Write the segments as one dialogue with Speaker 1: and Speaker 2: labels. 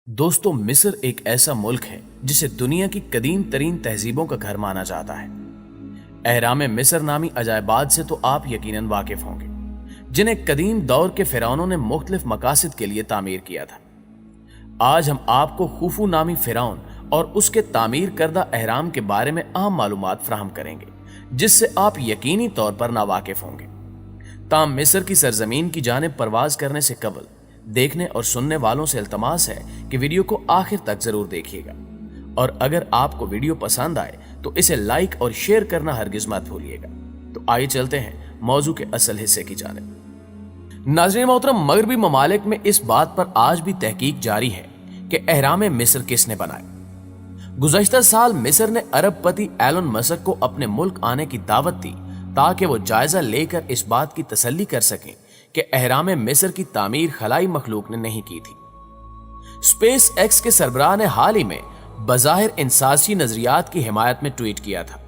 Speaker 1: दोस्तों, मिस्र एक ऐसा मुल्क है जिसे दुनिया की कदीम तरीन तहजीबों का घर माना जाता है। अहराम मिस्र नामी अजायबात से तो आप यकीनन वाकिफ होंगे, जिन्हें कदीम दौर के फिरौनों ने मुख्तलिफ मकासद के लिए तामीर किया था। आज हम आपको खुफू नामी फिरौन और उसके तामीर करदा अहराम के बारे में अहम मालूमात फराहम करेंगे, जिससे आप यकीनी तौर पर नावाकिफ होंगे। ताम मिस्र की सरजमीन की जानिब परवाज करने से कबल देखने और सुनने वालों से इल्तमास है कि वीडियो को आखिर तक जरूर देखिएगा, और अगर आपको वीडियो पसंद आए तो इसे लाइक और शेयर करना हरगिज मत भूलिएगा। तो आइए चलते हैं मौजू के असल हिस्से की जानिब। नाज़रीन मोहतरम, मगरबी ममालिक में इस बात पर आज भी तहकीक जारी है कि अहराम मिस्र किसने बनाए। गुज़श्ता साल मिस्र ने अरबपति एलन मस्क को अपने मुल्क आने की दावत दी ताकि वो जायजा लेकर इस बात की तसल्ली कर सकें कि अहराम मिस्र की तामीर खलाई मखलूक ने नहीं की थी। स्पेस एक्स के सरबराह ने हाल ही में बज़ाहिर इंसासी नजरियात की हिमायत में ट्वीट किया था,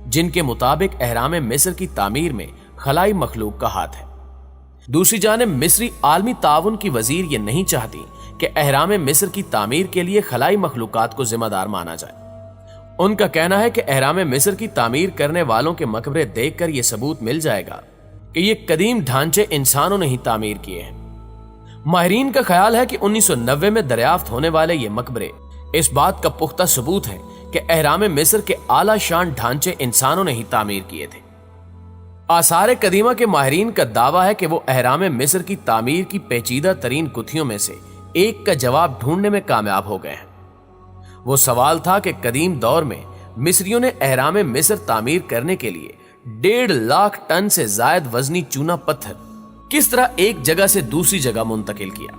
Speaker 1: जिनके मुताबिक अहराम मिस्र की तामीर में खलाई मखलूक का हाथ है। दूसरी जानिब मिस्री आलमी ताउन की वजीर ये नहीं चाहती कि अहराम मिस्र की तामीर के लिए खलाई मखलूकात को जिम्मेदार माना जाए। उनका कहना है कि अहराम मिस्र की तामीर करने वालों के मकबरे देखकर यह सबूत मिल जाएगा कि ये कदीम ढांचे इंसानों ने ही तामीर किए हैं। माहिरीन का ख्याल है कि 1990 में दरियाफ्त होने वाले ये मकबरे इस बात का पुख्ता सबूत है कि अहराम मिस्र के आला शान ढांचे इंसानों ने ही तामीर किए थे। आसार कदीमा के माहिरीन का दावा है कि वो अहराम मिस्र की तामीर की पेचीदा तरीन गुत्थियों में से एक का जवाब ढूंढने में कामयाब हो गए हैं। वो सवाल था कि कदीम दौर में मिस्रियों ने अहराम मिस्र तामीर करने के लिए 1.5 लाख टन से जायद वजनी चूना पत्थर किस तरह एक जगह से दूसरी जगह मुंतकिल किया।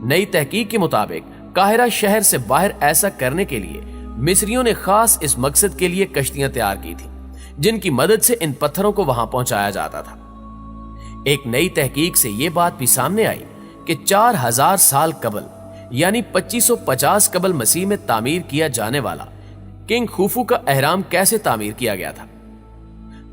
Speaker 1: नई तहकीक के मुताबिक काहिरा शहर से बाहर ऐसा करने के लिए मिस्रियों ने खास इस मकसद के लिए कश्तियां तैयार की थी, जिनकी मदद से इन पत्थरों को वहां पहुंचाया जाता था। एक नई तहकीक से यह बात भी सामने आई कि 4000 साल कबल यानी 2550 कबल मसीह में तामीर किया जाने वाला किंग खुफू का अहराम कैसे तामीर किया गया था।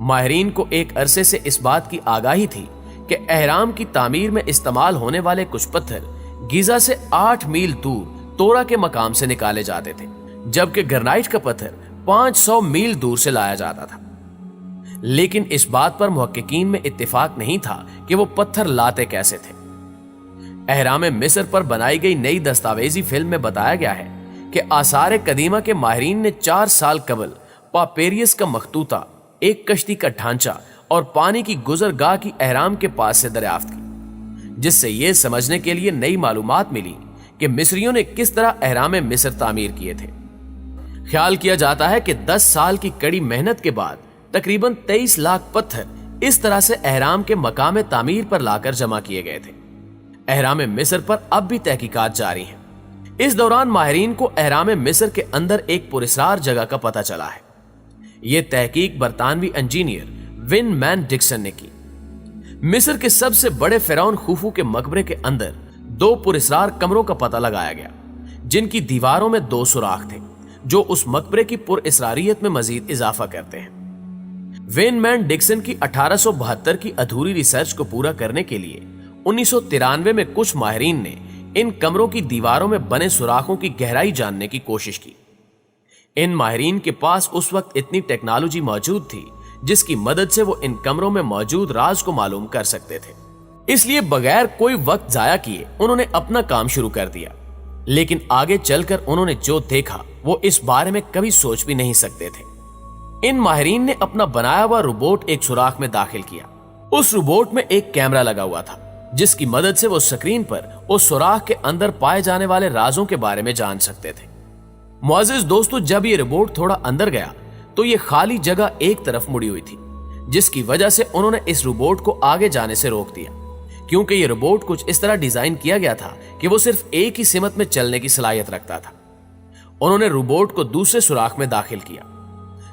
Speaker 1: माहिरीन को एक अरसे से इस बात की आगाही थी कि अहराम की तामीर में इस्तेमाल होने वाले कुछ पत्थर गीजा से 8 मील दूर तोरा के मकाम से निकाले जाते थे, जबकि ग्रेनाइट का पत्थर 500 मील दूर से लाया जाता था। लेकिन इस बात पर मुहक्किकीन में इत्तेफाक नहीं था कि वो पत्थर लाते कैसे थे। अहराम मिस्र पर बनाई गई नई दस्तावेजी फिल्म में बताया गया है कि आसार कदीमा के माहिरीन ने 4 साल कबल पापेरियस का मखतूता, एक कश्ती का ढांचा और पानी की गुजरगाह की अहराम के पास से दरियाफ्त की, जिससे यह समझने के लिए नई मालूमात मिली कि मिस्रियों ने किस तरह अहराम मिस्र तामीर किए थे। ख्याल किया जाता है कि 10 साल की कड़ी मेहनत के बाद तकरीबन 23 लाख पत्थर इस तरह से अहराम के मकाम तामीर पर लाकर जमा किए गए थे। अहराम मिस्र पर अब भी तहकीकात जारी हैं। इस दौरान माहिरीन को अहराम मिस्र के अंदर एक पुरस्रार जगह का पता चला है। यह तहकीक बरतानवी इंजीनियर विन मैन डिक्सन ने की। मिस्र के सबसे बड़े फिरौन खुफू के मकबरे के अंदर 2 पुरस्रार कमरों का पता लगाया गया, जिनकी दीवारों में 2 सुराख थे, जो उस मकबरे की पुरअसरारियत में मजीद इजाफा करते हैं। विन मैन डिक्सन की 1872 की अधूरी रिसर्च को पूरा करने के लिए 1993 में कुछ माहिरीन ने इन कमरों की दीवारों में बने सुराखों की गहराई जानने की कोशिश की। इन माहिरीन के पास उस वक्त इतनी टेक्नोलॉजी मौजूद थी जिसकी मदद से वो इन कमरों में मौजूद राज को मालूम कर सकते थे। इसलिए बगैर कोई वक्त जाया किए उन्होंने अपना काम शुरू कर दिया। लेकिन आगे चलकर उन्होंने जो देखा वो इस बारे में कभी सोच भी नहीं सकते थे। इन माहिरीन ने अपना बनाया हुआ रोबोट एक सुराख में दाखिल किया। उस रोबोट में एक कैमरा लगा हुआ था, जिसकी मदद से वो स्क्रीन पर उस सुराख के अंदर पाए जाने वाले राजों के बारे में जान सकते थे। मुअज़्ज़िज़ दोस्तों, जब ये रोबोट थोड़ा अंदर गया तो ये खाली जगह एक तरफ मुड़ी हुई थी, जिसकी वजह से उन्होंने इस रोबोट को आगे जाने से रोक दिया, क्योंकि ये रोबोट कुछ इस तरह डिजाइन किया गया था कि वो सिर्फ एक ही सिमत में चलने की सलाहियत रखता था। उन्होंने रोबोट को दूसरे सुराख में दाखिल किया।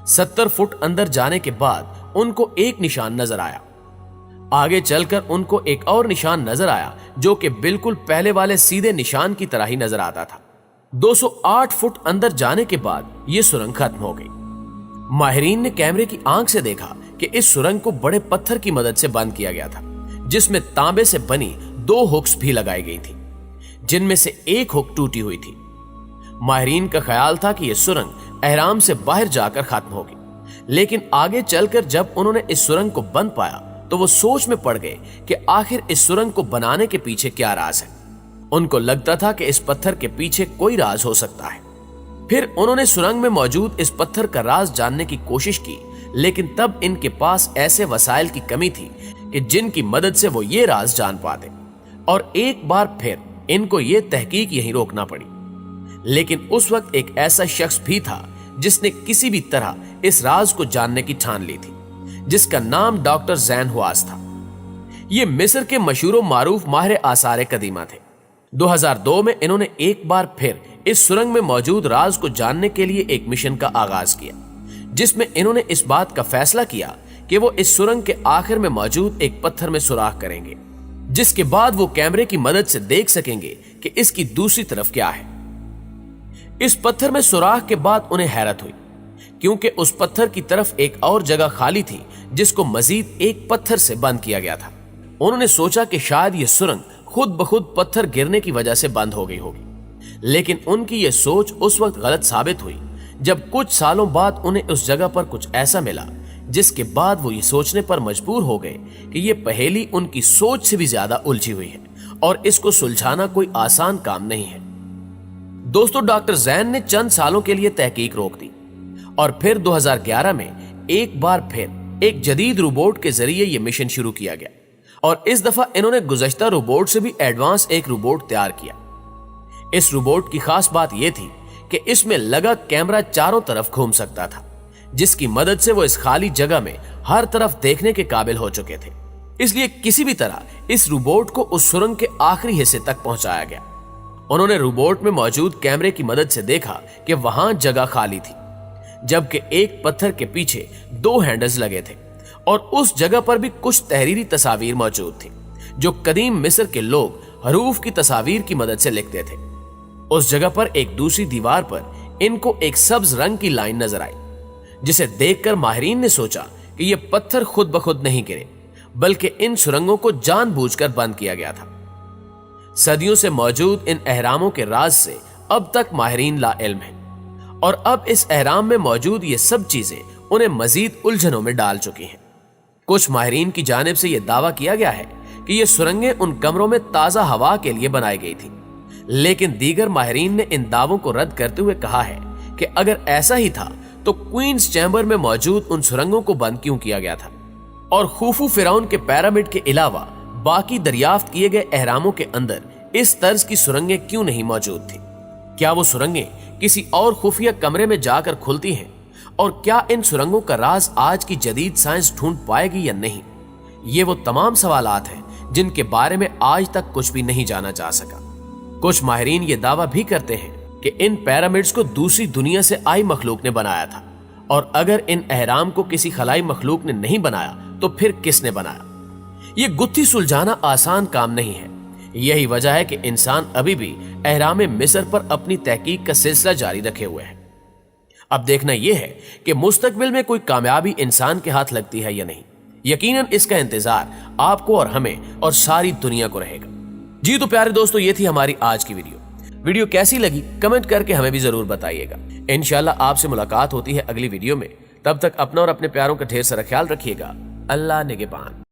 Speaker 1: 70 फुट अंदर जाने के बाद उनको एक निशान नजर आया। आगे चलकर उनको एक और निशान नजर आया, जो कि बिल्कुल पहले वाले सीधे निशान की तरह ही नजर आता था। 208 फुट अंदर जाने के बाद यह सुरंग खत्म हो गई। माहिरीन ने कैमरे की आंख से देखा कि इस सुरंग को बड़े पत्थर की मदद से बंद किया गया था, जिसमें तांबे से बनी 2 हुक्स भी लगाई गई थी, जिनमें से एक हुक टूटी हुई थी। माहिरीन का ख्याल था कि यह सुरंग एहराम से बाहर जाकर खत्म होगी, लेकिन आगे चलकर जब उन्होंने इस सुरंग को बंद पाया तो वो सोच में पड़ गए कि आखिर इस सुरंग को बनाने के पीछे क्या राज है। उनको लगता था कि इस पत्थर के पीछे कोई राज हो सकता है। फिर उन्होंने सुरंग में मौजूद इस पत्थर का राज जानने की कोशिश की, लेकिन तब इनके पास ऐसे वसाइल की कमी थी कि जिनकी मदद से वो ये राज जान पाते, और एक बार फिर इनको ये तहकीक यहीं रोकना पड़ी। लेकिन उस वक्त एक ऐसा शख्स भी था जिसने किसी भी तरह इस राज को जानने की ठान ली थी, जिसका नाम डॉक्टर जैन हुआस था। ये मिस्र के मशहूर मारूफ माहिर आसार कदीमा थे। 2002 में इन्होंने एक बार फिर इस सुरंग में मौजूद राज को जानने के लिए एक मिशन का आगाज किया, जिसमें इन्होंने इस बात का फैसला किया कि वो इस सुरंग के आखिर में मौजूद एक पत्थर में सुराख करेंगे, जिसके बाद वो कैमरे की मदद से देख सकेंगे कि इसकी दूसरी तरफ क्या है। इस पत्थर में सुराख के बाद उन्हें हैरत हुई, क्योंकि उस पत्थर की तरफ एक और जगह खाली थी जिसको मजीद एक पत्थर से बंद किया गया था। उन्होंने सोचा कि शायद यह सुरंग खुद ब खुद पत्थर गिरने की वजह से बंद हो गई होगी, लेकिन उनकी यह सोच उस वक्त गलत साबित हुई जब कुछ सालों बाद उन्हें उस जगह पर कुछ ऐसा मिला जिसके बाद वो ये सोचने पर मजबूर हो गए कि ये पहेली उनकी सोच से भी ज्यादा उलझी हुई है और इसको सुलझाना कोई आसान काम नहीं है। दोस्तों, डॉक्टर जैन ने चंद सालों के लिए तहकीक रोक दी और फिर 2011 में एक बार फिर एक जदीद रोबोट के जरिए यह मिशन शुरू किया गया, और इस दफा इन्होंने गुज़श्ता रोबोट से भी एडवांस एक रोबोट तैयार किया। इस रोबोट की खास बात यह थी कि इसमें लगा कैमरा चारों तरफ घूम सकता था, जिसकी मदद से वो इस खाली जगह में हर तरफ देखने के काबिल हो चुके थे। इसलिए किसी भी तरह इस रोबोट को उस सुरंग के आखिरी हिस्से तक पहुंचाया गया। उन्होंने रोबोट में मौजूद कैमरे की मदद से देखा कि वहां जगह खाली थी, जबकि एक पत्थर के पीछे 2 हैंडल्स लगे थे और उस जगह पर भी कुछ तहरीरी तस्वीर मौजूद थी जो कदीम मिस्र के लोग हरूफ की तस्वीर की मदद से लिखते थे। उस जगह पर एक दूसरी दीवार पर इनको एक सब्ज रंग की लाइन नजर आई, जिसे देखकर माहिरीन ने सोचा कि यह पत्थर खुद ब खुद नहीं गिरे, बल्कि इन सुरंगों को जानबूझकर बंद किया गया था। सदियों से मौजूद इन अहरामों के राज से अब तक माहिरीन ला इल्म है, और अब इस अहराम में मौजूद ये सब चीजें उन्हें मजीद उलझनों में डाल चुकी हैं। कुछ माहिरीन की जानिब से यह दावा किया गया है कि ये सुरंगें उन कमरों में ताजा हवा के लिए बनाई गई थी, लेकिन दीगर माहिरीन ने इन दावों को रद्द करते हुए कहा है कि अगर ऐसा ही था तो क्वींस चैम्बर में मौजूद उन सुरंगों को बंद क्यों किया गया था, और खूफू फिरौन के पिरामिड के अलावा बाकी दरियाफ्त किए गए अहरामों के अंदर इस तर्ज की सुरंगें क्यों नहीं मौजूद थी। क्या वो सुरंगें किसी और खुफिया कमरे में जाकर खुलती हैं, और क्या इन सुरंगों का राज आज की जदीद साइंस ढूंढ पाएगी या नहीं। ये वो तमाम सवालात हैं जिनके बारे में आज तक कुछ भी नहीं जाना जा सका। कुछ माहिरीन ये दावा भी करते हैं कि इन पिरामिड्स को दूसरी दुनिया से आई मखलूक ने बनाया था, और अगर इन अहराम को किसी खलाई मखलूक ने नहीं बनाया तो फिर किसने बनाया। ये गुत्थी सुलझाना आसान काम नहीं है। यही वजह है कि इंसान अभी भी अहराम मिस्र पर अपनी तहकीक का सिलसिला जारी रखे हुए है। अब देखना यह है कि मुस्तकबिल में कोई कामयाबी इंसान के हाथ लगती है या नहीं। यकीनन इसका इंतजार आपको और हमें और सारी दुनिया को रहेगा। जी तो प्यारे दोस्तों, ये थी हमारी आज की वीडियो कैसी लगी कमेंट करके हमें भी जरूर बताइएगा। इंशाल्लाह आपसे मुलाकात होती है अगली वीडियो में। तब तक अपना और अपने प्यारों का ढेर सारा ख्याल रखिएगा। अल्लाह निगहबान।